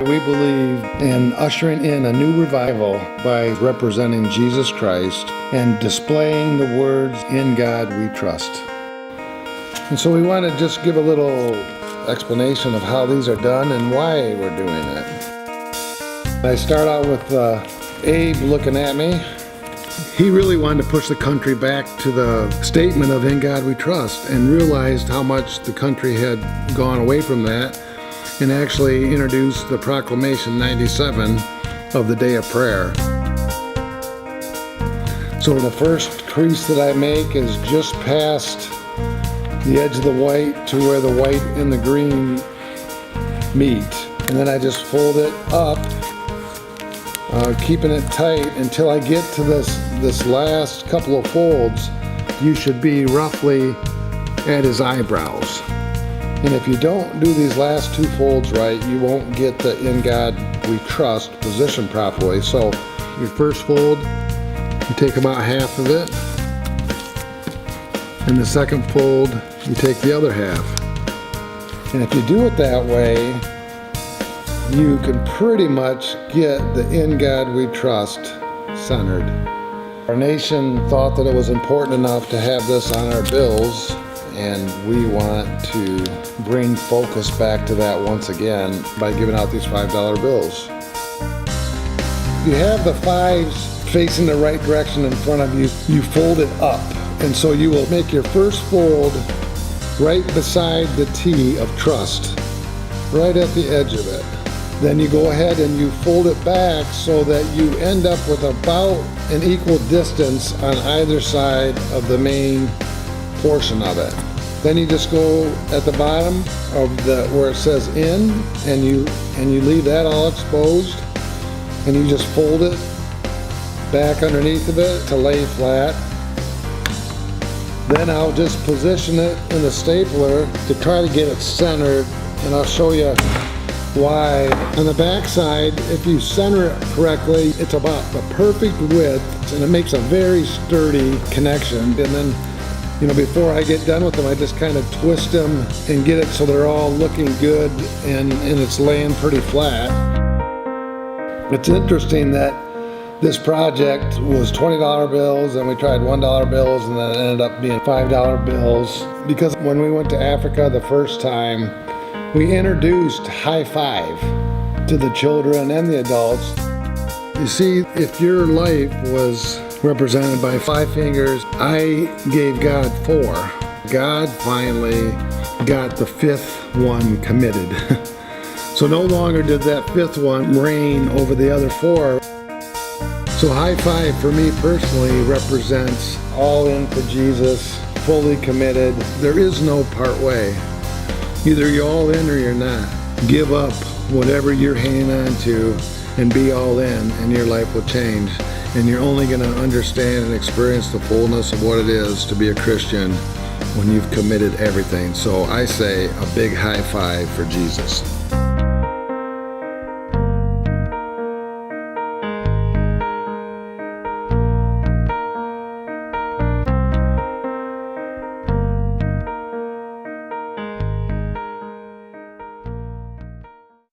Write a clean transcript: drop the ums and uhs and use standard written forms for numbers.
We believe in ushering in a new revival by representing Jesus Christ and displaying the words, "In God we trust." And so we want to just give a little explanation of how these are done and why we're doing it. I start out with Abe looking at me. He really wanted to push the country back to the statement of "In God we trust," and realized how much the country had gone away from that, and actually introduced the Proclamation 97 of the Day of Prayer. So the first crease that I make is just past the edge of the white to where the white and the green meet. And then I just fold it up, keeping it tight until I get to this last couple of folds. You should be roughly at his eyebrows. And if you don't do these last two folds right, you won't get the "In God we trust" position properly. So your first fold, you take about half of it. And the second fold, you take the other half. And if you do it that way, you can pretty much get the "In God we trust" centered. Our nation thought that it was important enough to have this on our bills, and we want to bring focus back to that once again by giving out these $5 bills. You have the fives facing the right direction in front of you, you fold it up. And so you will make your first fold right beside the T of trust, right at the edge of it. Then you go ahead and you fold it back so that you end up with about an equal distance on either side of the main portion of it. Then you just go at the bottom of where it says "In," and you leave that all exposed, and you just fold it back underneath of it to lay flat. Then I'll just position it in the stapler to try to get it centered, and I'll show you why. On the back side, if you center it correctly, it's about the perfect width, and it makes a very sturdy connection. And then, before I get done with them, I just kind of twist them and get it so they're all looking good and it's laying pretty flat. It's interesting that this project was $20 bills, and we tried $1 bills, and then it ended up being $5 bills. Because when we went to Africa the first time, we introduced high five to the children and the adults. You see, if your life was represented by 5 fingers, I gave God 4. God finally got the 5th one committed. So no longer did that 5th one reign over the other 4. So high five for me personally represents all in for Jesus, fully committed. There is no part way. Either you're all in or you're not. Give up whatever you're hanging on to and be all in, and your life will change. And you're only going to understand and experience the fullness of what it is to be a Christian when you've committed everything. So I say a big high five for Jesus.